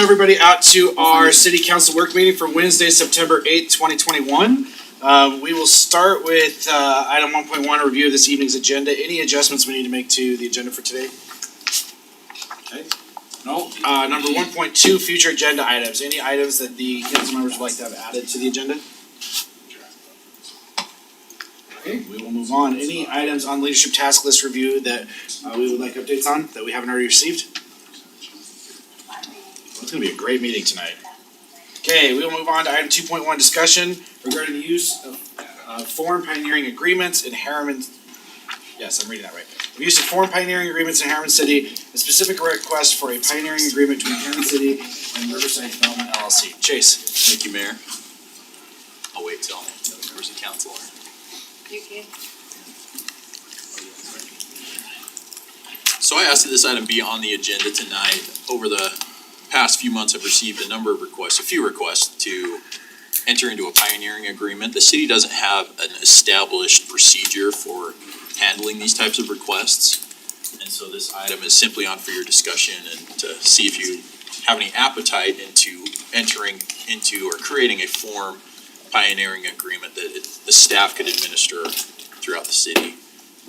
everybody out to our city council work meeting for Wednesday, September 8th, 2021. We will start with item 1.1, review of this evening's agenda. Any adjustments we need to make to the agenda for today? Okay. No. Number 1.2, future agenda items. Any items that the council members would like to have added to the agenda? Okay, we will move on. Any items on leadership task list review that we would like updates on that we haven't already received? It's gonna be a great meeting tonight. Okay, we will move on to item 2.1, discussion regarding the use of foreign pioneering agreements in Harriman. Yes, I'm reading that right. The use of foreign pioneering agreements in Harriman City, a specific request for a pioneering agreement between Harriman City and Riverside Development LLC. Chase. Thank you, Mayor. I'll wait till the other members of council are. You can. So I asked that this item be on the agenda tonight. Over the past few months, I've received a few requests to enter into a pioneering agreement. The city doesn't have an established procedure for handling these types of requests. And so this item is simply on for your discussion and to see if you have any appetite into entering into or creating a form pioneering agreement that the staff could administer throughout the city.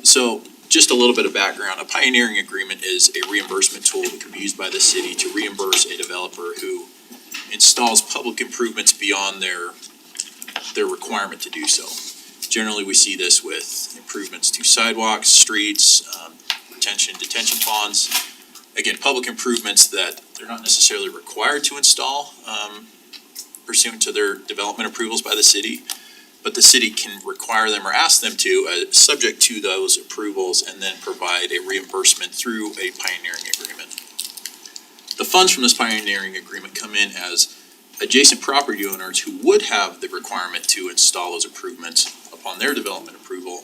So just a little bit of background, a pioneering agreement is a reimbursement tool that can be used by the city to reimburse a developer who installs public improvements beyond their requirement to do so. Generally, we see this with improvements to sidewalks, streets, detention ponds. Again, public improvements that they're not necessarily required to install pursuant to their development approvals by the city, but the city can require them or ask them to, subject to those approvals, and then provide a reimbursement through a pioneering agreement. The funds from this pioneering agreement come in as adjacent property owners who would have the requirement to install those improvements upon their development approval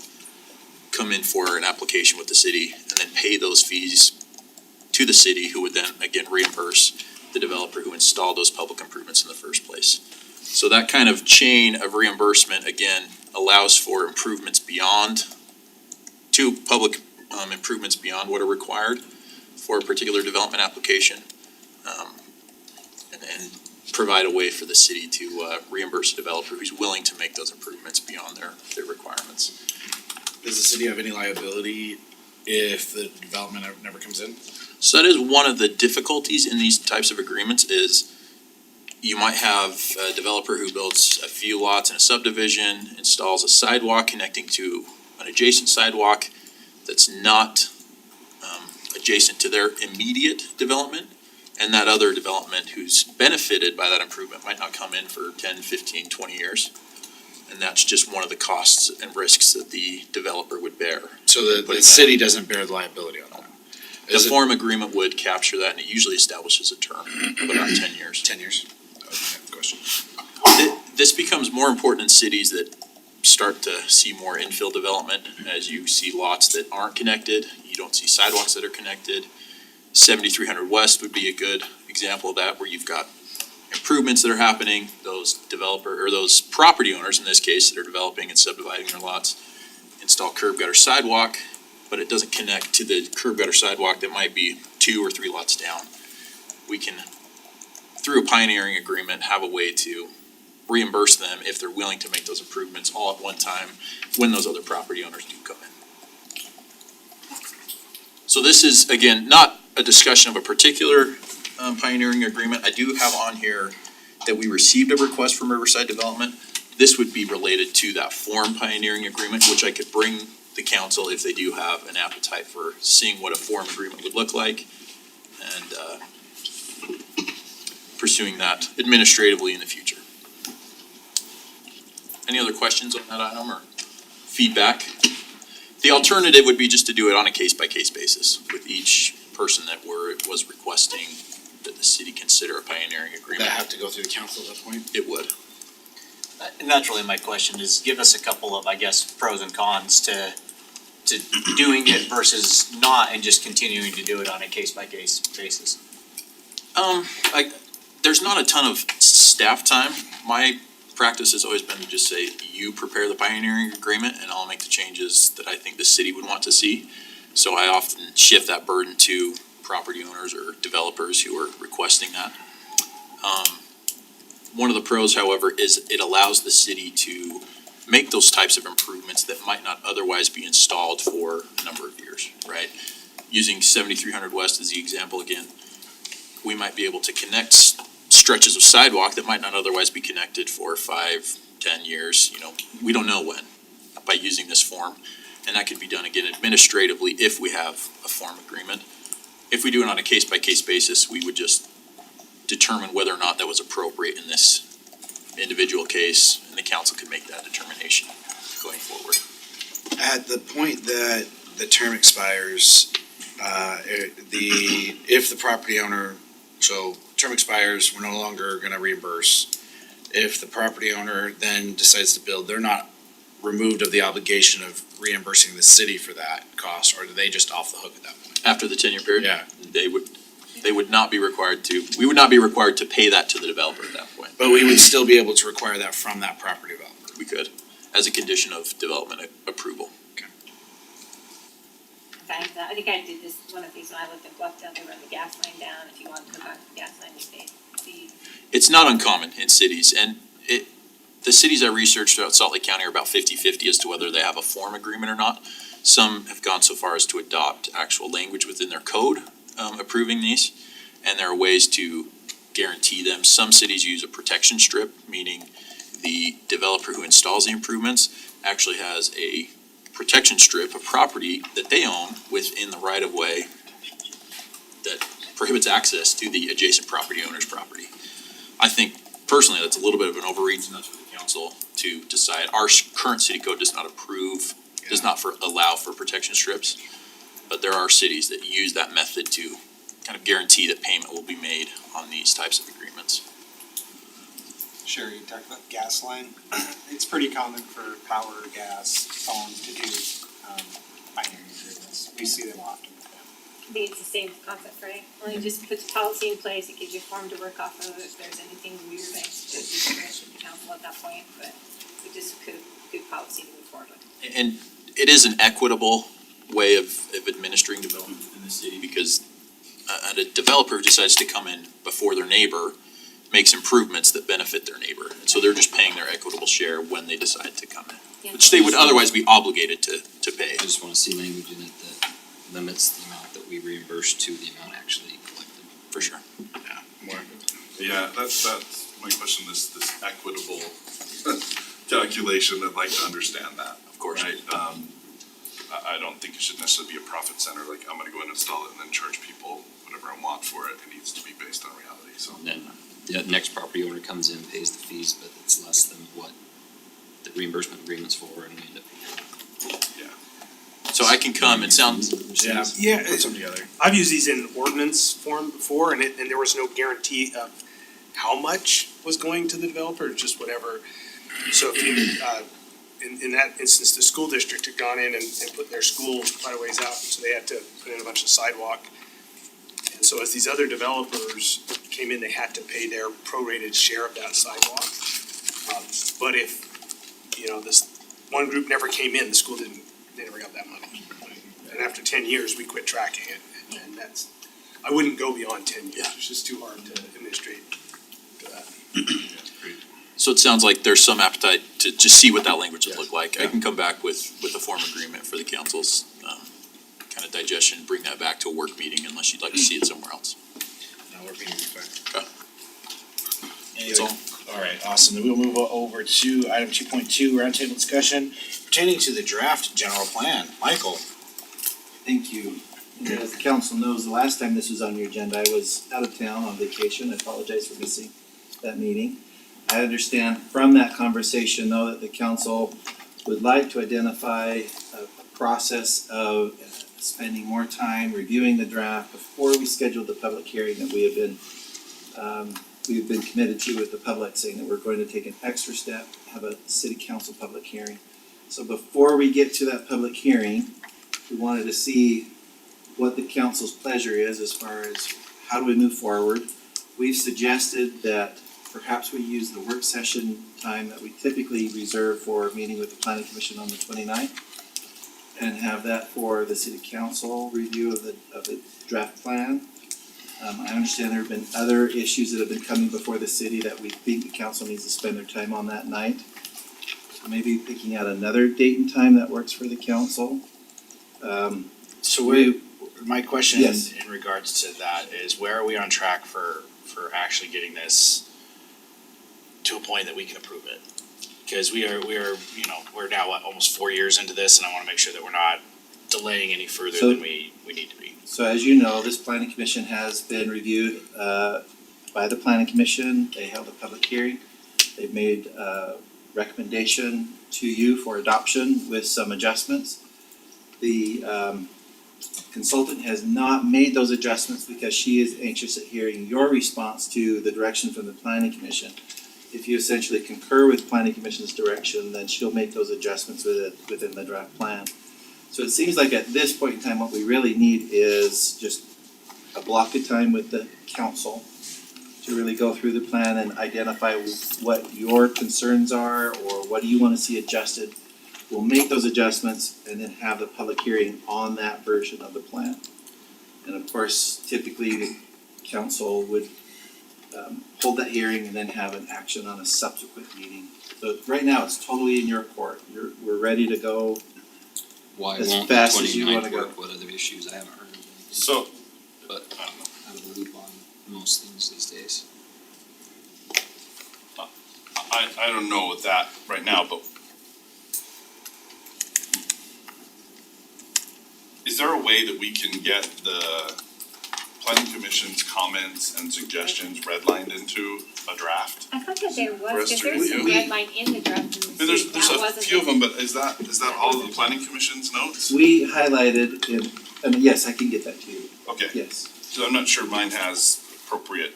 come in for an application with the city and then pay those fees to the city, who would then again reimburse the developer who installed those public improvements in the first place. So that kind of chain of reimbursement, again, allows for improvements beyond, to public improvements beyond what are required for a particular development application, and provide a way for the city to reimburse a developer who's willing to make those improvements beyond their requirements. Does the city have any liability if the development never comes in? So that is one of the difficulties in these types of agreements is you might have a developer who builds a few lots in a subdivision, installs a sidewalk connecting to an adjacent sidewalk that's not adjacent to their immediate development, and that other development who's benefited by that improvement might not come in for 10, 15, 20 years. And that's just one of the costs and risks that the developer would bear. So the city doesn't bear the liability on that? The form agreement would capture that, and it usually establishes a term of about 10 years. 10 years? Okay, question. This becomes more important in cities that start to see more infill development, as you see lots that aren't connected. You don't see sidewalks that are connected. 7300 West would be a good example of that, where you've got improvements that are happening. Those those property owners in this case that are developing and subdividing their lots install curb gutter sidewalk, but it doesn't connect to the curb gutter sidewalk that might be 2 or 3 lots down. We can, through a pioneering agreement, have a way to reimburse them if they're willing to make those improvements all at one time when those other property owners do come in. So this is, again, not a discussion of a particular pioneering agreement. I do have on here that we received a request from Riverside Development. This would be related to that form pioneering agreement, which I could bring the council if they do have an appetite for seeing what a form agreement would look like and pursuing that administratively in the future. Any other questions on that item or feedback? The alternative would be just to do it on a case-by-case basis with each person that was requesting that the city consider a pioneering agreement. That have to go through the council at that point? It would. And that's really my question, is give us a couple of, I guess, pros and cons to doing it versus not, and just continuing to do it on a case-by-case basis. There's not a ton of staff time. My practice has always been to just say, you prepare the pioneering agreement and I'll make the changes that I think the city would want to see. So I often shift that burden to property owners or developers who are requesting that. One of the pros, however, is it allows the city to make those types of improvements that might not otherwise be installed for a number of years, right? Using 7300 West as the example again, we might be able to connect stretches of sidewalk that might not otherwise be connected for 5, 10 years, we don't know when, by using this form. And that could be done again administratively if we have a form agreement. If we do it on a case-by-case basis, we would just determine whether or not that was appropriate in this individual case, and the council could make that determination going forward. At the point that the term expires, if the property owner, so term expires, we're no longer gonna reimburse. If the property owner then decides to build, they're not removed of the obligation of reimbursing the city for that cost, or are they just off the hook at that point? After the 10-year period? Yeah. They would not be required to, we would not be required to pay that to the developer at that point. But we would still be able to require that from that property developer. We could, as a condition of development approval. I think I did this, one of these when I lived in Bluffdale, they run the gas line down, if you want to hook on the gas line, you pay the fee. It's not uncommon in cities, and the cities I researched throughout Salt Lake County are about 50-50 as to whether they have a form agreement or not. Some have gone so far as to adopt actual language within their code approving these, and there are ways to guarantee them. Some cities use a protection strip, meaning the developer who installs the improvements actually has a protection strip of property that they own within the right of way that prohibits access to the adjacent property owner's property. I think personally that's a little bit of an overreach, and that's for the council to decide. Our current city code does not allow for protection strips, but there are cities that use that method to kind of guarantee that payment will be made on these types of agreements. Sure, you talked about gas line. It's pretty common for power, gas, phone to do binary agreements. We see them often with them. I think it's the same concept, right? Well, you just put the policy in place, it gives you a form to work off of, if there's anything weird, I should be permission to council at that point, but we just could, good policy to move forward with. And it is an equitable way of administering development in the city, because a developer who decides to come in before their neighbor makes improvements that benefit their neighbor. And so they're just paying their equitable share when they decide to come in, Yeah. which they would otherwise be obligated to pay. I just wanna see language in it that limits the amount that we reimburse to the amount actually collected. For sure. Yeah, that's my question, this equitable calculation, I'd like to understand that. Of course. Right, I don't think it should necessarily be a profit center, like I'm gonna go and install it and then charge people whatever I want for it. It needs to be based on reality, so. And then the next property owner comes in, pays the fees, but it's less than what the reimbursement agreement's for, and we end up paying. So I can come, it sounds, Yeah. Yeah, Put them together. I've used these in ordinance form before, and there was no guarantee of how much was going to the developer, just whatever. So if you, in that instance, the school district had gone in and put their school quite a ways out, so they had to put in a bunch of sidewalk. And so as these other developers came in, they had to pay their prorated share of that sidewalk. But if, this one group never came in, the school they never got that money. And after 10 years, we quit tracking it, and that's, I wouldn't go beyond 10 years, it's just too hard to administrate to that. so it sounds like there's some appetite to just see what that language would look like. I can come back with a form agreement for the council's kind of digestion, bring that back to a work meeting unless you'd like to see it somewhere else. No, we're being fine. That's all. All right, awesome. Then we'll move over to item 2.2, roundtable discussion pertaining to the draft general plan. Michael. Thank you. And as the council knows, the last time this was on your agenda, I was out of town on vacation. I apologize for missing that meeting. I understand from that conversation, though, that the council would like to identify a process of spending more time reviewing the draft before we schedule the public hearing that we've been committed to with the public, saying that we're going to take an extra step, have a city council public hearing. So before we get to that public hearing, we wanted to see what the council's pleasure is as far as how do we move forward. We've suggested that perhaps we use the work session time that we typically reserve for a meeting with the planning commission on the 29th and have that for the city council review of the draft plan. I understand there have been other issues that have been coming before the city that we think the council needs to spend their time on that night. So maybe picking out another date and time that works for the council. So where, my question Yes. in regards to that is, where are we on track for actually getting this to a point that we can approve it? Cause we are, you know, we're now what, almost 4 years into this, and I wanna make sure that we're not delaying any further So- than we need to be. So as you know, this planning commission has been reviewed by the planning commission. They held a public hearing. They've made a recommendation to you for adoption with some adjustments. The consultant has not made those adjustments because she is anxious at hearing your response to the direction from the planning commission. If you essentially concur with planning commission's direction, then she'll make those adjustments within the draft plan. So it seems like at this point in time, what we really need is just a block of time with the council to really go through the plan and identify what your concerns are or what do you wanna see adjusted. We'll make those adjustments and then have the public hearing on that version of the plan. And of course, typically the council would hold that hearing and then have an action on a subsequent meeting. So right now, it's totally in your court. We're ready to go. Why As won't the fast as you 29th wanna go. work? What other issues? I haven't heard of anything, So, but out of the loop on most things these days. I don't know with that right now, but is there a way that we can get the planning commission's comments and suggestions redlined into a draft? I thought that there For was, us cause to there's some review. red line in the draft and I mean, there's a few of them, but is that all of the planning commission's notes? We highlighted and yes, I can get that to you. Okay, Yes. so I'm not sure mine has appropriate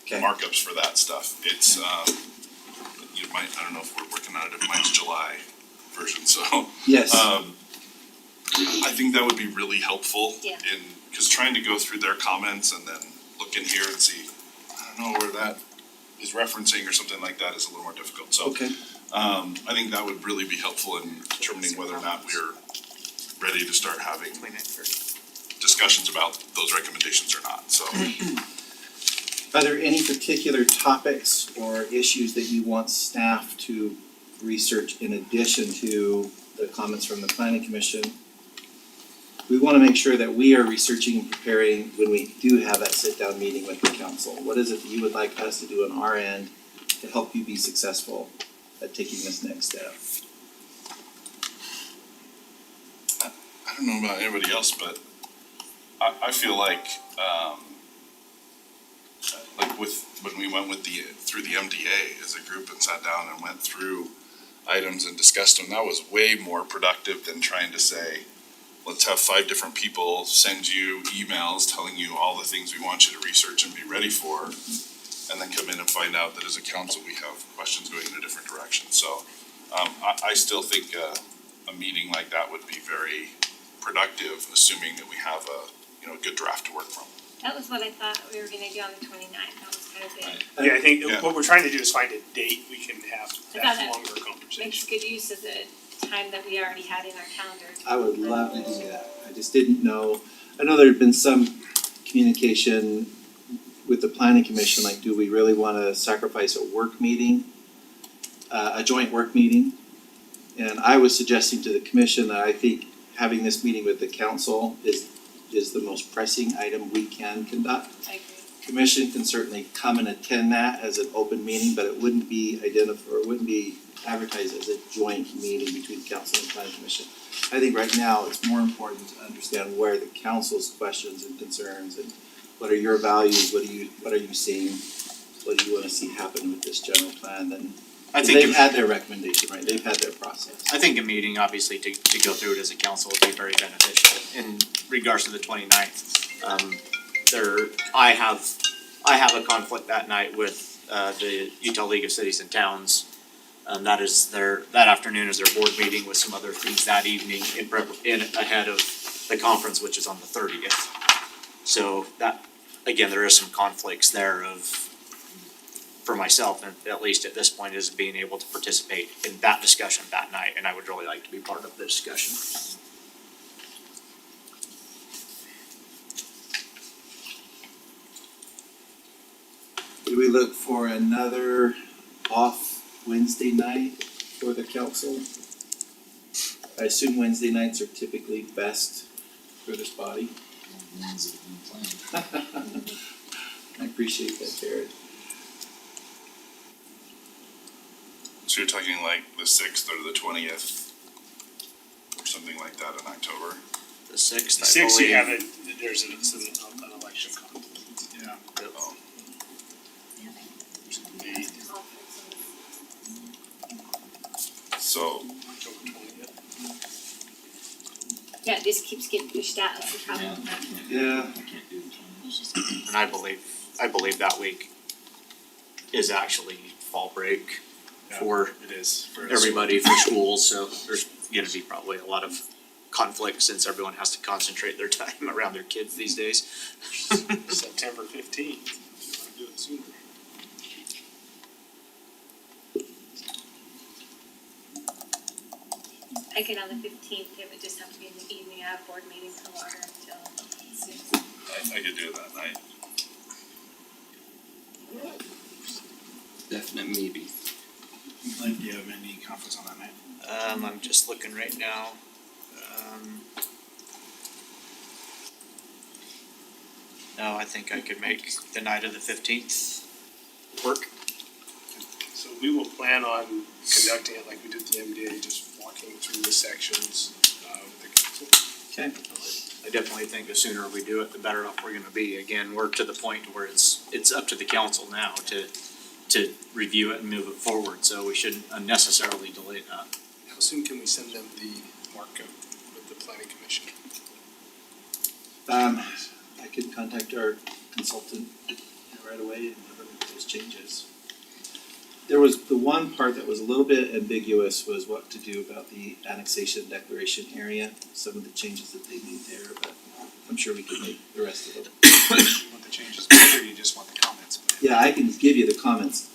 Okay. markups for that stuff. It's, you might, I don't know if we're working on it, if mine's July version, so. Yes. I think that would be really helpful Yeah. cause trying to go through their comments and then look in here and see, I don't know where that is referencing or something like that is a little more difficult, so. Okay. I think that would really be helpful in determining whether or not we're ready to start having discussions about those recommendations or not, so. Are there any particular topics or issues that you want staff to research in addition to the comments from the planning commission? We wanna make sure that we are researching and preparing when we do have that sit-down meeting with the council. What is it that you would like us to do on our end to help you be successful at taking this next step? I don't know about anybody else, but I feel like when we went through the MDA as a group and sat down and went through items and discussed them, that was way more productive than trying to say, let's have 5 different people send you emails telling you all the things we want you to research and be ready for, and then come in and find out that as a council, we have questions going in a different direction. So, I still think a meeting like that would be very productive, assuming that we have a good draft to work from. That was what I thought we were gonna do on the 29th. That was kind of it. Yeah, I think Yeah. what we're trying to do is find a date we can have I thought that that longer Makes conversation. good use of the time that we already had in our calendar. I would love to do that. I just didn't know, I know there had been some communication with the planning commission, like, do we really wanna sacrifice a work meeting? A joint work meeting? And I was suggesting to the commission that I think having this meeting with the council is the most pressing item we can conduct. I agree. Commission can certainly come and attend that as an open meeting, but it wouldn't be advertised as a joint meeting between council and planning commission. I think right now it's more important to understand where the council's questions and concerns and what are your values, what are you seeing, what do you wanna see happen with this general plan, then I think, they've had their recommendation, right, they've had their process. I think a meeting, obviously, to go through it as a council would be very beneficial in regards to the 29th. I have a conflict that night with the Utah League of Cities and Towns. That afternoon is their board meeting with some other things that evening ahead of the conference, which is on the 30th. So that, again, there is some conflicts there for myself, and at least at this point, is being able to participate in that discussion that night, and I would really like to be part of the discussion. we look for another off Wednesday night for the council? I assume Wednesday nights are typically best for this body. Ones that have been planned. I appreciate that, Jared. So you're talking like the 6th or the 20th? Or something like that in October? The sixth, I Six, believe. you have it, there's an election conflict. Yeah. Oh, so, October 20th. Yeah, it just keeps getting pushed out, that's the problem. Yeah. I can't do the 20th. And I believe that week is actually fall break for It is. For everybody for school, so there's gonna be probably a lot of conflict since everyone has to concentrate their time around their kids these days. September 15th, if you wanna do it sooner. I get on the 15th, it would just have to be in the evening, I have board meetings no longer until 6. I could do it that night. Definite maybe. Like, do you have any conflicts on that night? I'm just looking right now. No, I think I could make the night of the 15th work. So we will plan on conducting it like we did the MDA, just walking through the sections, with the council. Okay. I definitely think the sooner we do it, the better off we're gonna be. Again, we're to the point where it's up to the council now to review it and move it forward, so we shouldn't unnecessarily delay that. How soon can we send them the markup with the planning commission? I could contact our consultant right away and have her make those changes. There was, the one part that was a little bit ambiguous was what to do about the annexation declaration area, some of the changes that they made there, but I'm sure we can make the rest of it. You want the changes made, or you just want the comments made? Yeah, I can give you the comments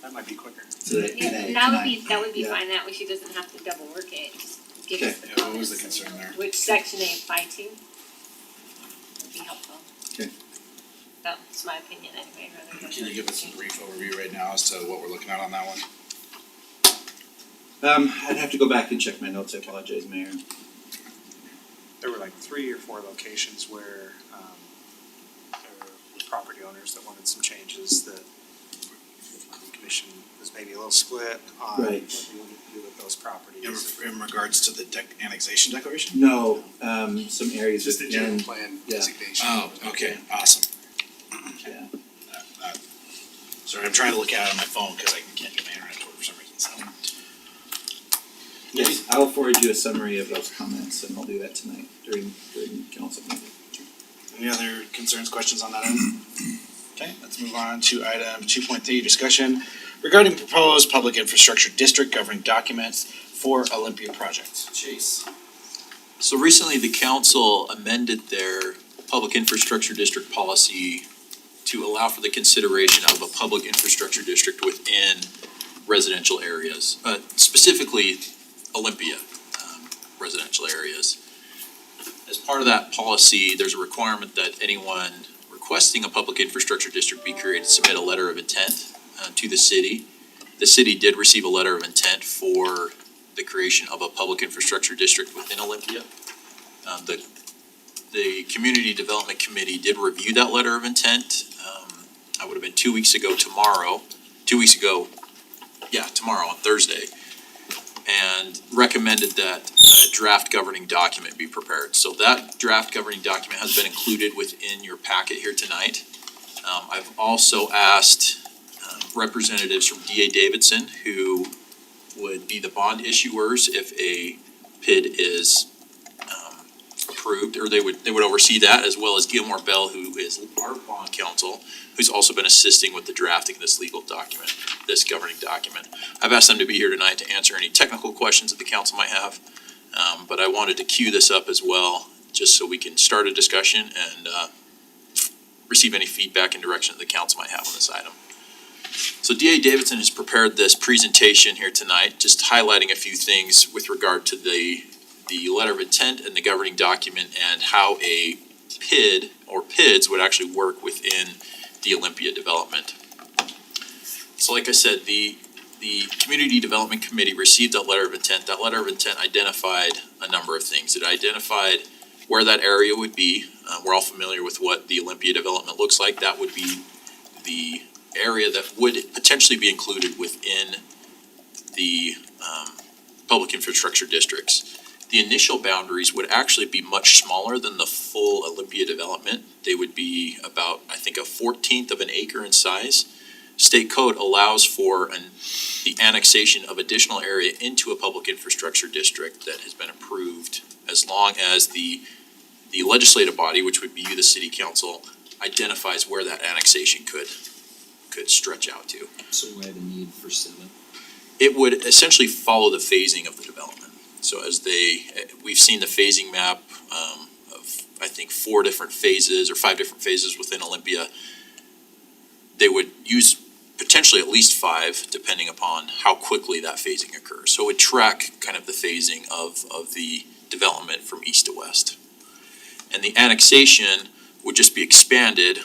That might be quicker. today, Yeah, tonight. that would be Yeah. fine, that way she doesn't have to double work it, just give us the Yeah, comments. what was the concern and there? Which section they apply to. Would be helpful. Okay. That's my opinion anyway, rather than. Can you give us a brief overview right now as to what we're looking at on that one? I'd have to go back and check my notes, I apologize, Mayor. There were like 3 or 4 locations where, there were property owners that wanted some changes that the commission was maybe a little split on what they Right. wanted to do with those properties. In regards to the annexation declaration? No, some areas Just the general within, plan yeah. designation. Oh, okay, awesome. yeah. Sorry, I'm trying to look at it on my phone because I can't get my internet to work for some reason, so. Yes, I'll forward you a summary of those comments and I'll do that tonight during council meeting. Any other concerns, questions on that item? Okay, let's move on to item 2.3, discussion regarding proposed public infrastructure district governing documents for Olympia project. Chase. So recently, the council amended their public infrastructure district policy to allow for the consideration of a public infrastructure district within residential areas, specifically Olympia residential areas. As part of that policy, there's a requirement that anyone requesting a public infrastructure district be created submit a letter of intent to the city. The city did receive a letter of intent for the creation of a public infrastructure district within Olympia. The Community Development Committee did review that letter of intent. I would have been 2 weeks ago tomorrow, tomorrow on Thursday, and recommended that a draft governing document be prepared. So that draft governing document has been included within your packet here tonight. I've also asked representatives from DA Davidson, who would be the bond issuers if a PID is approved, or they would oversee that, as well as Gilmore Bell, who is our bond counsel, who's also been assisting with the drafting of this legal document, this governing document. I've asked them to be here tonight to answer any technical questions that the council might have, but I wanted to queue this up as well, just so we can start a discussion and receive any feedback and direction that the council might have on this item. So DA Davidson has prepared this presentation here tonight, just highlighting a few things with regard to the letter of intent and the governing document and how a PID or PIDs would actually work within the Olympia development. So like I said, the Community Development Committee received that letter of intent. That letter of intent identified a number of things. It identified where that area would be. We're all familiar with what the Olympia development looks like. That would be the area that would potentially be included within the public infrastructure districts. The initial boundaries would actually be much smaller than the full Olympia development. They would be about, I think, 1/14 of an acre in size. State code allows for the annexation of additional area into a public infrastructure district that has been approved as long as the legislative body, which would be you, the city council, identifies where that annexation could stretch out to. So why the need for 7? It would essentially follow the phasing of the development. So we've seen the phasing map of, I think, 4 different phases or 5 different phases within Olympia. They would use potentially at least 5, depending upon how quickly that phasing occurs. So it would track kind of the phasing of the development from east to west. And the annexation would just be expanded.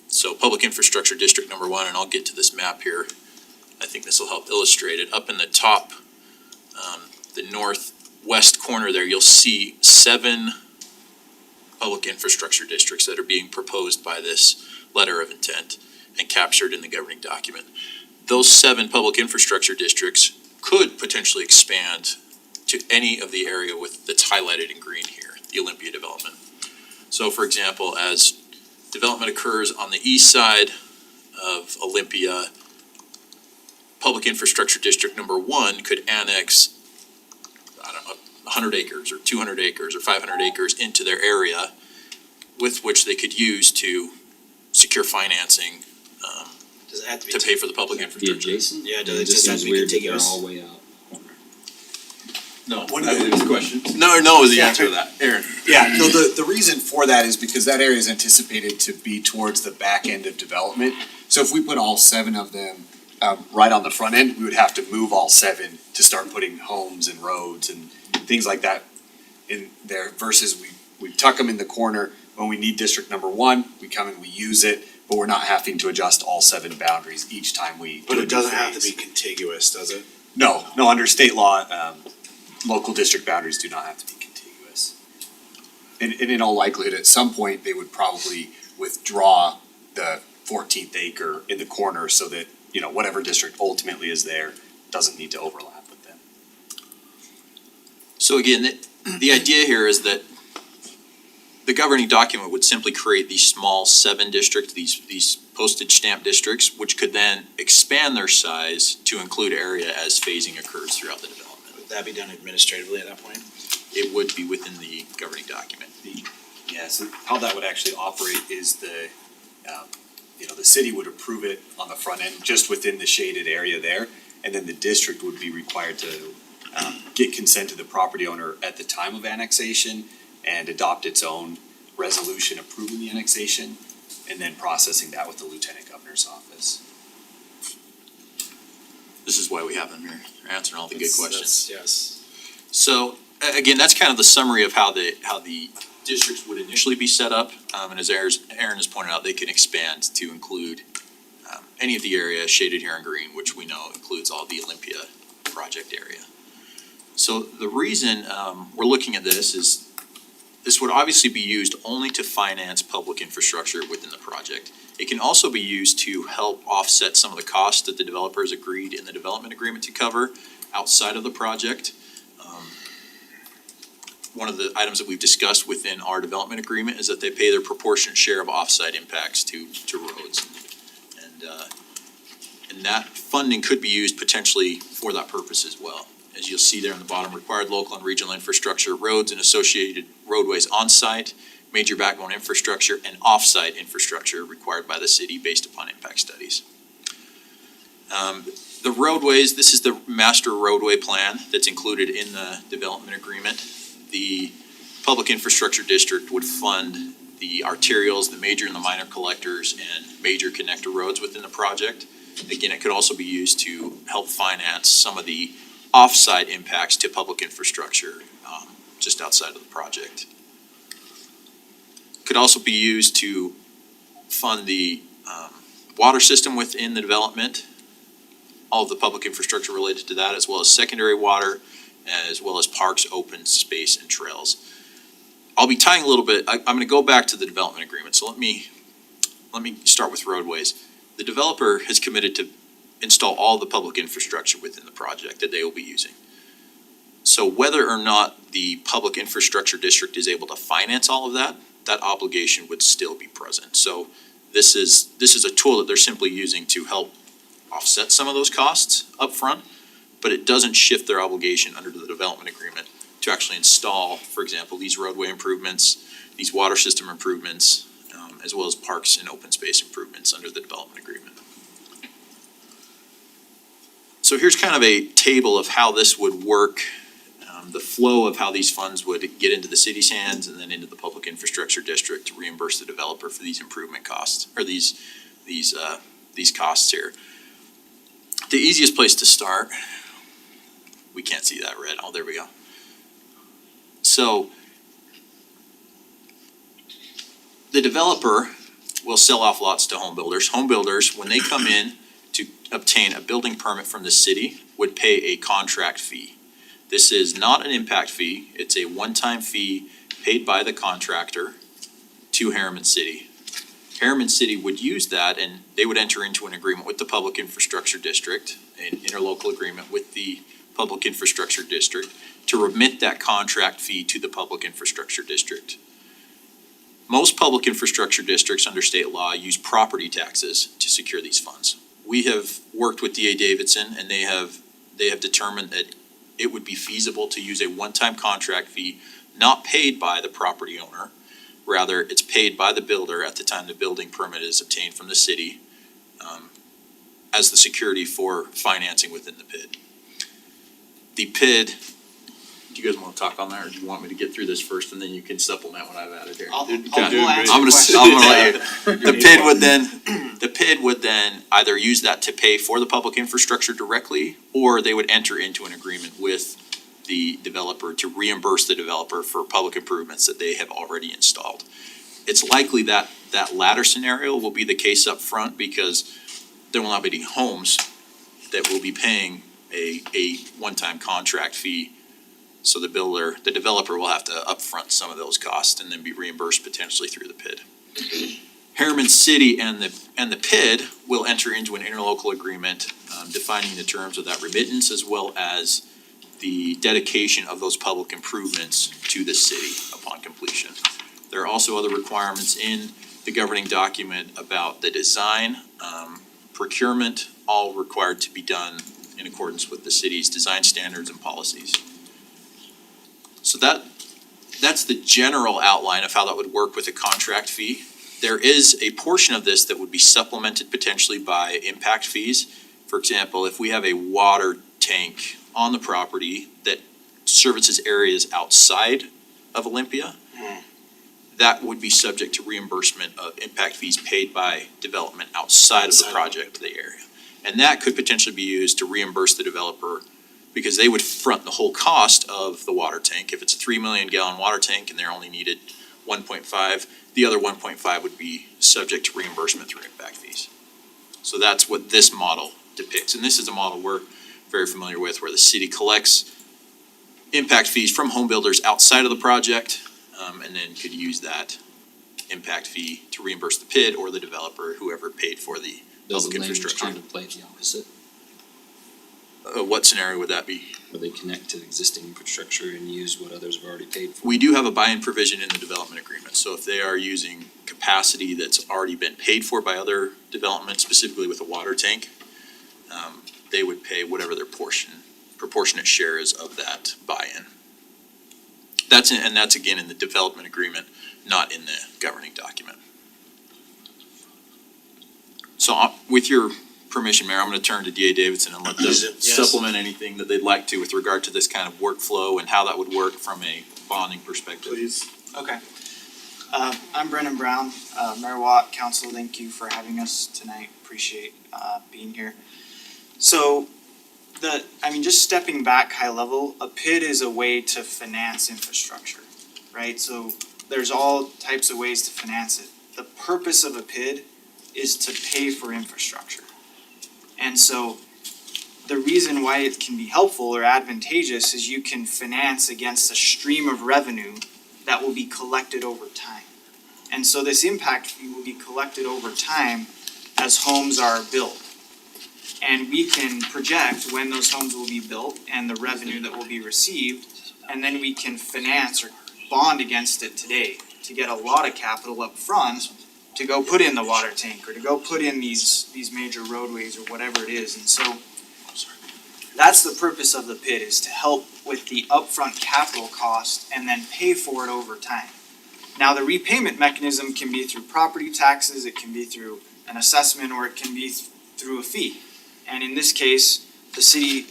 So Public Infrastructure District number 1, and I'll get to this map here. I think this will help illustrate it. Up in the top, the northwest corner there, you'll see 7 public infrastructure districts that are being proposed by this letter of intent and captured in the governing document. Those 7 public infrastructure districts could potentially expand to any of the area that's highlighted in green here, the Olympia development. So for example, as development occurs on the east side of Olympia, Public Infrastructure District number 1 could annex, 100 acres or 200 acres or 500 acres into their area with which they could use to secure financing Does it have to be? to pay for the public The infrastructure. adjacent? Yeah, does it just just have seems to be weird that they're contiguous? all way out. No, One of the questions. no is the Yeah. answer to that. Aaron? Yeah, no, the reason for that is because that area is anticipated to be towards the back end of development. So if we put all 7 of them right on the front end, we would have to move all 7 to start putting homes and roads and things like that in there versus we tuck them in the corner. When we need district number 1, we come and we use it, but we're not having to adjust all 7 boundaries each time we But do a it new doesn't have to phase. be contiguous, does it? No, under state law, local district boundaries do not have to be contiguous. And in all likelihood, at some point, they would probably withdraw the 14th acre in the corner so that, whatever district ultimately is there doesn't need to overlap with them. So again, the idea here is that the governing document would simply create these small 7 districts, these postage stamp districts, which could then expand their size to include area as phasing occurs throughout the development. Would that be done administratively at that point? It would be within the governing document. Yeah, so how that would actually operate is the city would approve it on the front end, just within the shaded area there. And then the district would be required to get consent to the property owner at the time of annexation and adopt its own resolution approving the annexation, and then processing that with the lieutenant governor's office. This is why we have them here, they're answering all the good questions. Yes. So, again, that's kind of the summary of how the districts would initially be set up. And as Aaron has pointed out, they can expand to include any of the area shaded here in green, which we know includes all the Olympia project area. So the reason we're looking at this is this would obviously be used only to finance public infrastructure within the project. It can also be used to help offset some of the costs that the developers agreed in the development agreement to cover outside of the project. One of the items that we've discussed within our development agreement is that they pay their proportionate share of offsite impacts to roads. And that funding could be used potentially for that purpose as well. As you'll see there in the bottom, required local and regional infrastructure, roads and associated roadways on-site, major backbone infrastructure, and off-site infrastructure required by the city based upon impact studies. The roadways, this is the master roadway plan that's included in the development agreement. The public infrastructure district would fund the arterials, the major and the minor collectors, and major connector roads within the project. Again, it could also be used to help finance some of the off-site impacts to public infrastructure just outside of the project. Could also be used to fund the water system within the development, all of the public infrastructure related to that, as well as secondary water, as well as parks, open space, and trails. I'll be tying a little bit, I'm gonna go back to the development agreement, so let me start with roadways. The developer has committed to install all the public infrastructure within the project that they will be using. So whether or not the public infrastructure district is able to finance all of that, that obligation would still be present. So this is a tool that they're simply using to help offset some of those costs up front, but it doesn't shift their obligation under the development agreement to actually install, for example, these roadway improvements, these water system improvements, as well as parks and open space improvements under the development agreement. So here's kind of a table of how this would work, the flow of how these funds would get into the city's hands and then into the public infrastructure district to reimburse the developer for these improvement costs, or these costs here. The easiest place to start, we can't see that red, oh, there we go. So the developer will sell off lots to home builders. Home builders, when they come in to obtain a building permit from the city, would pay a contract fee. This is not an impact fee, it's a one-time fee paid by the contractor to Harriman City. Harriman City would use that and they would enter into an agreement with the Public Infrastructure District, an interlocal agreement with the Public Infrastructure District to remit that contract fee to the Public Infrastructure District. Most public infrastructure districts under state law use property taxes to secure these funds. We have worked with DA Davidson and they have determined that it would be feasible to use a one-time contract fee not paid by the property owner. Rather, it's paid by the builder at the time the building permit is obtained from the city as the security for financing within the PID. The PID, do you guys want to talk on that, or do you want me to get through this first and then you can supplement what I've added here? I'll Okay. answer I'm gonna let you. the The PID would then either use that to pay for the public infrastructure directly, or they would enter into an agreement with the developer to reimburse the developer for public improvements that they have already installed. It's likely that that latter scenario will be the case up front because there will not be any homes that will be paying a one-time contract fee. So the developer will have to upfront some of those costs and then be reimbursed potentially through the PID. Harriman City and the PID will enter into an interlocal agreement defining the terms of that remittance as well as the dedication of those public improvements to the city upon completion. There are also other requirements in the governing document about the design, procurement, all required to be done in accordance with the city's design standards and policies. So that's the general outline of how that would work with a contract fee. There is a portion of this that would be supplemented potentially by impact fees. For example, if we have a water tank on the property that services areas outside of Olympia, that would be subject to reimbursement of impact fees paid by development outside of the project, the area. And that could potentially be used to reimburse the developer because they would front the whole cost of the water tank. If it's a 3 million gallon water tank and they're only needed 1.5, the other 1.5 would be subject to reimbursement through impact fees. So that's what this model depicts. And this is a model we're very familiar with where the city collects impact fees from home builders outside of the project and then could use that impact fee to reimburse the PID or the developer, whoever paid for the Does public the language infrastructure. contemplate the opposite, What scenario would that be? where they connect to existing infrastructure and use what others have already paid for? We do have a buy-in provision in the development agreement, so if they are using capacity that's already been paid for by other developments, specifically with a water tank, they would pay whatever their proportionate share is of that buy-in. That's again in the development agreement, not in the governing document. So with your permission, Mayor, I'm gonna turn to DA Davidson and let them Yes. supplement anything that they'd like to with regard to this kind of workflow and how that would work from a bonding perspective. Please. Okay. I'm Brennan Brown, Mayor Watt, Council, thank you for having us tonight, appreciate being here. So, just stepping back high level, a PID is a way to finance infrastructure, right? So there's all types of ways to finance it. The purpose of a PID is to pay for infrastructure. And so the reason why it can be helpful or advantageous is you can finance against a stream of revenue that will be collected over time. And so this impact fee will be collected over time as homes are built. And we can project when those homes will be built and the revenue that will be received, and then we can finance or bond against it today to get a lot of capital up front to go put in the water tank or to go put in these major roadways or whatever it is. And so that's the purpose of the PID, is to help with the upfront capital cost and then pay for it over time. Now, the repayment mechanism can be through property taxes, it can be through an assessment, or it can be through a fee. And in this case, the city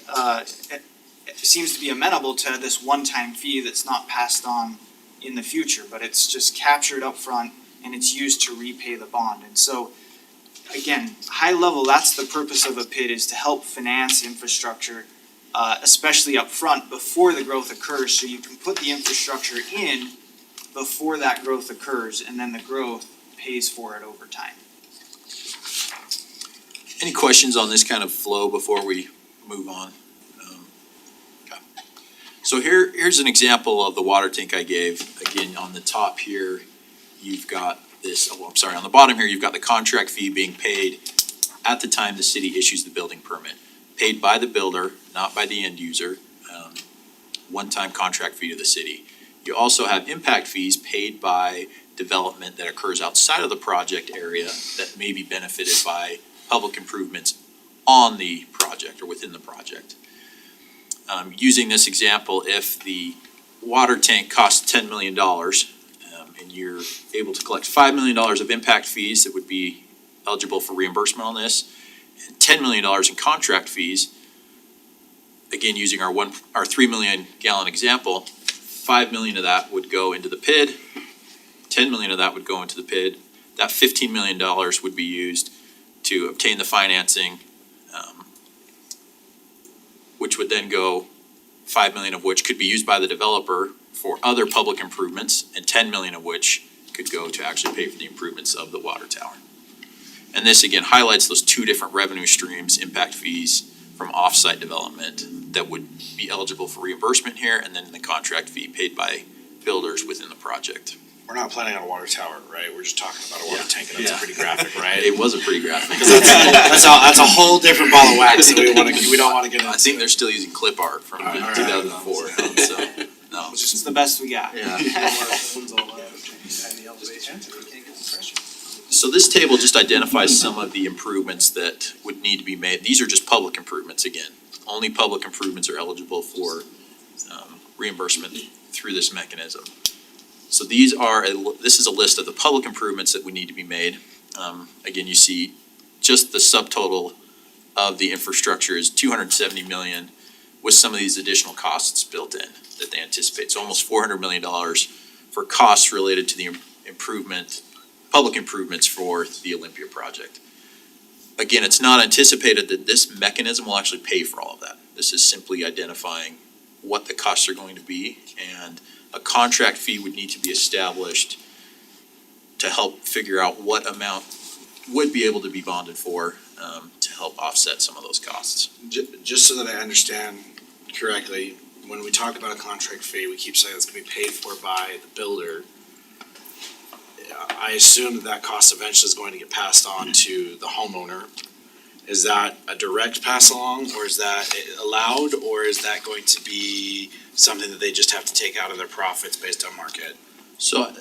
it seems to be amenable to this one-time fee that's not passed on in the future, but it's just captured up front and it's used to repay the bond. And so, again, high level, that's the purpose of a PID, is to help finance infrastructure, especially up front before the growth occurs, so you can put the infrastructure in before that growth occurs, and then the growth pays for it over time. Any questions on this kind of flow before we move on? Okay. So here's an example of the water tank I gave. Again, on the top here, you've got this, on the bottom here, you've got the contract fee being paid at the time the city issues the building permit. Paid by the builder, not by the end user, one-time contract fee to the city. You also have impact fees paid by development that occurs outside of the project area that may be benefited by public improvements on the project or within the project. Using this example, if the water tank costs $10 million and you're able to collect $5 million of impact fees that would be eligible for reimbursement on this, and $10 million in contract fees, again, using our 3 million gallon example, 5 million of that would go into the PID, 10 million of that would go into the PID. That $15 million would be used to obtain the financing, which would then go, 5 million of which could be used by the developer for other public improvements, and 10 million of which could go to actually pay for the improvements of the water tower. And this again highlights those two different revenue streams, impact fees from off-site development that would be eligible for reimbursement here, and then the contract fee paid by builders within the project. We're not planning on a water tower, right? We're just talking about a water tank, and that's pretty graphic, right? It was a pretty graphic. That's a whole different ball of wax that we don't wanna get into. I think they're still using clip art from All right. 2004, so, no. It's the best we got. Yeah. So this table just identifies some of the improvements that would need to be made. These are just public improvements again. Only public improvements are eligible for reimbursement through this mechanism. So this is a list of the public improvements that would need to be made. Again, you see just the subtotal of the infrastructure is 270 million with some of these additional costs built in that they anticipate. So almost $400 million for costs related to the public improvements for the Olympia project. Again, it's not anticipated that this mechanism will actually pay for all of that. This is simply identifying what the costs are going to be, and a contract fee would need to be established to help figure out what amount would be able to be bonded for to help offset some of those costs. Just so that I understand correctly, when we talk about a contract fee, we keep saying it's gonna be paid for by the builder. I assume that cost eventually is going to get passed on to the homeowner. Is that a direct pass along, or is that allowed, or is that going to be something that they just have to take out of their profits based on market? So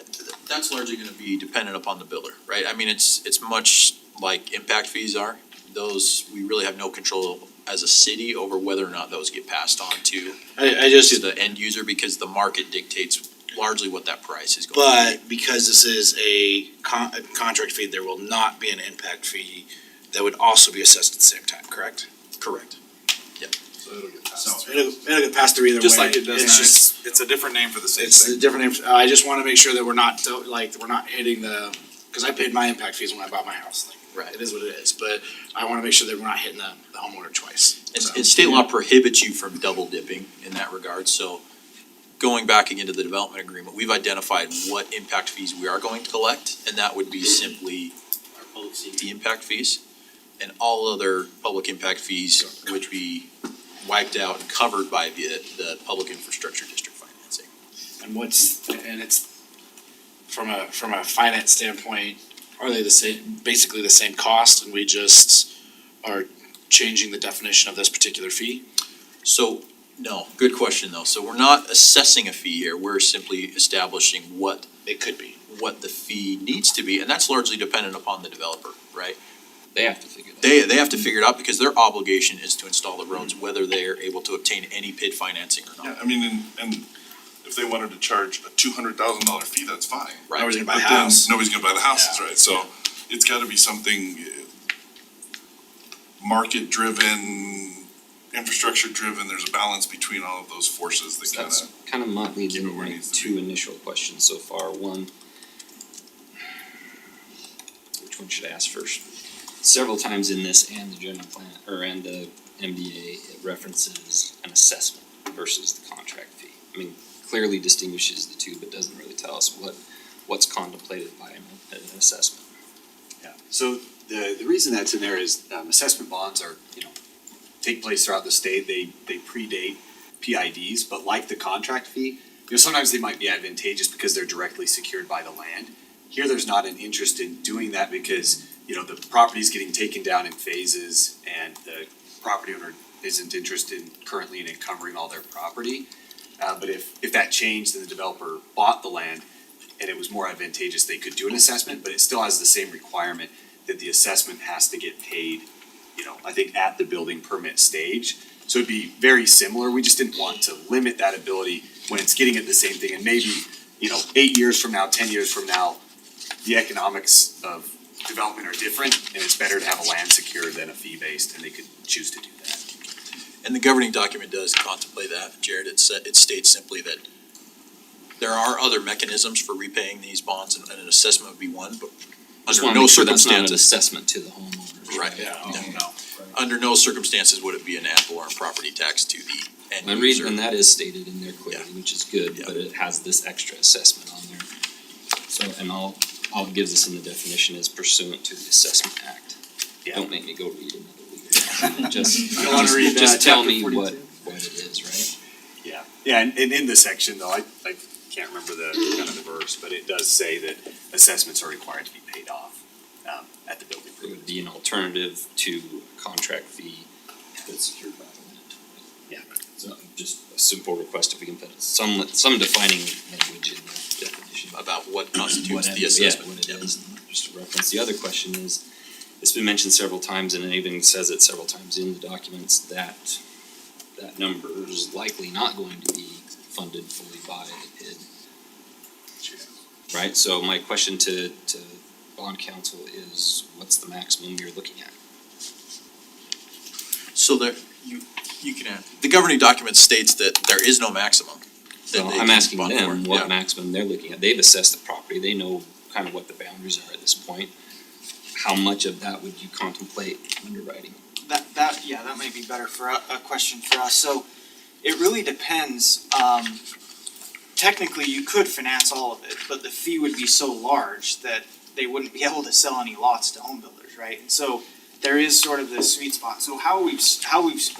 that's largely gonna be dependent upon the builder, right? I mean, it's much like impact fees are. Those, we really have no control as a city over whether or not those get passed on to the end user, because the market dictates largely what that price is going to be. But because this is a contract fee, there will not be an impact fee that would also be assessed at the same time, correct? Correct. So it'll get passed. So it'll get passed through either way. Just like it does It's now, just, it's a different name for the same it's thing. a different name. I just wanna make sure that we're not hitting cause I paid my impact fees when I bought my house. Right. It is what it is, but I wanna make sure that we're not hitting the homeowner twice. And state law prohibits you from double dipping in that regard, so going back again to the development agreement, we've identified what impact fees we are going to collect, and that would be simply our public safety impact fees. and all other public impact fees would be wiped out and covered by the public infrastructure district financing. And it's from a finance standpoint, are they the same, basically the same cost, and we just are changing the definition of this particular fee? So, no, good question though. So we're not assessing a fee here, we're simply establishing what It could be. the fee needs to be, and that's largely dependent upon the developer, right? They have to figure that out. They have to figure it out because their obligation is to install the roads, whether they are able to obtain any PID financing or Yeah, not. I mean, and if they wanted to charge a $200,000 fee, that's fine. Right. Nobody's gonna buy a But then house. nobody's gonna buy the houses, right? So it's gotta be something market driven, infrastructure driven. There's a balance between all of those forces that So that's kinda, kind of leads keep it into where it my needs to two be. initial questions so far. One, which one should I ask first? Several times in this and the general plan, or and the MDA, it references an assessment versus the contract fee. I mean, clearly distinguishes the two, but doesn't really tell us what's contemplated by an assessment. Yeah, so the reason that's in there is assessment bonds are, take place throughout the state, they predate PIDs, but like the contract fee, sometimes they might be advantageous because they're directly secured by the land. Here, there's not an interest in doing that because, the property's getting taken down in phases and the property owner isn't interested currently in encumbering all their property. But if that changed and the developer bought the land and it was more advantageous, they could do an assessment, but it still has the same requirement that the assessment has to get paid, I think at the building permit stage. So it'd be very similar. We just didn't want to limit that ability when it's getting at the same thing. And maybe, 8 years from now, 10 years from now, the economics of development are different and it's better to have a land secured than a fee based, and they could choose to do that. And the governing document does contemplate that, Jared. It states simply that there are other mechanisms for repaying these bonds, and an assessment would be one, but Just under wanna no make sure that's not an circumstances. assessment to the homeowners, Right, right? yeah, No. Under no circumstances would it be an ad valorem property tax to the end And user. and that is stated in there clearly, Yeah. which is good, Yeah. but it has this extra assessment on there. So, and all it gives us in the definition is pursuant to the Assessment Act. Yeah. Don't make me go read another legal. Just, don't wanna read just that, tell chapter me 42. what it is, right? Yeah, and in the section though, I can't remember the kind of the verse, but it does say that assessments are required to be paid off, at the building It permit. would be an alternative to a contract fee that's secured by the land. Yeah. So just a simple request if we can put some defining language in the definition. About what constitutes the Yeah, assessment. what it Yeah. is, just to reference. The other question is, it's been mentioned several times and it even says it several times in the documents that that number is likely not going to be funded fully by the PID. Right, so my question to bond counsel is, what's the maximum you're looking at? So there, you can add, the governing document states that there is no maximum. that So they I'm can asking bond them for. what Yeah. maximum they're looking at. They've assessed the property, they know kind of what the boundaries are at this point. How much of that would you contemplate underwriting? That might be better for a question for us. So it really depends. Technically, you could finance all of it, but the fee would be so large that they wouldn't be able to sell any lots to home builders, right? And so there is sort of this sweet spot. So how we've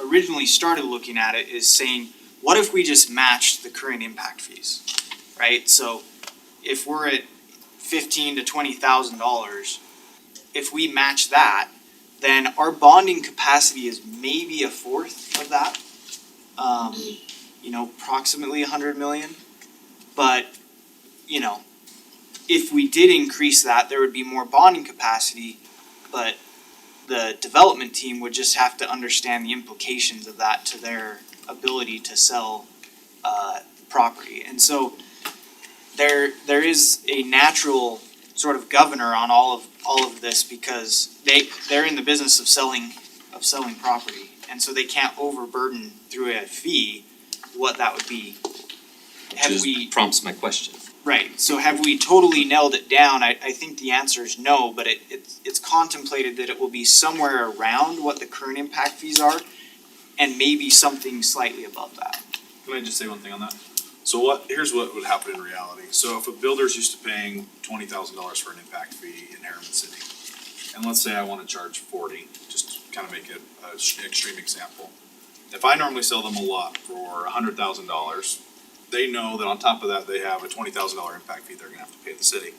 originally started looking at it is saying, what if we just matched the current impact fees, right? So if we're at $15,000 to $20,000, if we match that, then our bonding capacity is maybe a fourth of that. Approximately 100 million. But, if we did increase that, there would be more bonding capacity, but the development team would just have to understand the implications of that to their ability to sell property. And so there is a natural sort of governor on all of this because they're in the business of selling property, and so they can't overburden through a fee what that would be. Which prompts my question. Right, so have we totally nailed it down? I think the answer is no, but it's contemplated that it will be somewhere around what the current impact fees are, and maybe something slightly above that. Can I just say one thing on that? So here's what would happen in reality. So if a builder's used to paying $20,000 for an impact fee in Harriman City, and let's say I wanna charge 40, just kind of make it an extreme example. If I normally sell them a lot for $100,000, they know that on top of that, they have a $20,000 impact fee they're gonna have to pay the city.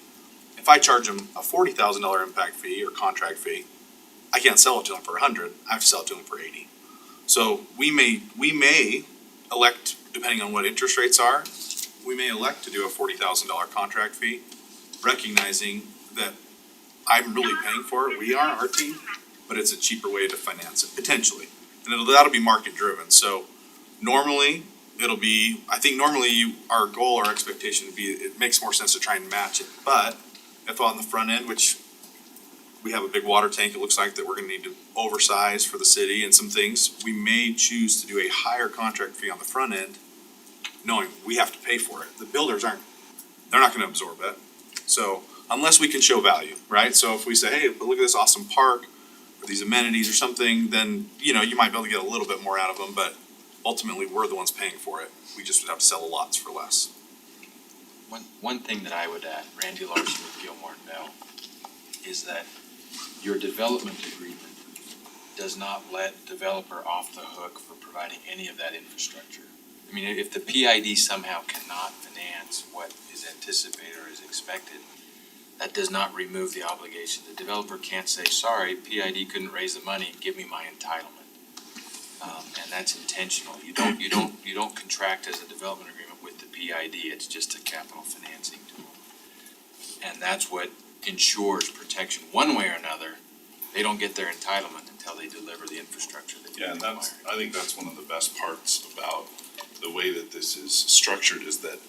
If I charge them a $40,000 impact fee or contract fee, I can't sell it to them for 100, I have to sell it to them for 80. So we may elect, depending on what interest rates are, we may elect to do a $40,000 contract fee, recognizing that I'm really paying for it, we are, our team, but it's a cheaper way to finance it, potentially. And that'll be market driven, so normally, I think normally our goal or expectation would be, it makes more sense to try and match it, but if on the front end, which we have a big water tank, it looks like that we're gonna need to oversize for the city and some things, we may choose to do a higher contract fee on the front end, knowing we have to pay for it. The builders they're not gonna absorb it. So unless we can show value, right? So if we say, hey, but look at this awesome park, or these amenities or something, then, you might be able to get a little bit more out of them, but ultimately, we're the ones paying for it. We just would have to sell the lots for less. One thing that I would add, Randy Larson with Gilmore and Bell, is that your development agreement does not let developer off the hook for providing any of that infrastructure. I mean, if the PID somehow cannot finance what is anticipated or is expected, that does not remove the obligation. The developer can't say, sorry, PID couldn't raise the money, give me my entitlement. And that's intentional. You don't contract as a development agreement with the PID, it's just a capital financing tool. And that's what ensures protection, one way or another. They don't get their entitlement until they deliver the infrastructure that you Yeah, and require. I think that's one of the best parts about the way that this is structured, is that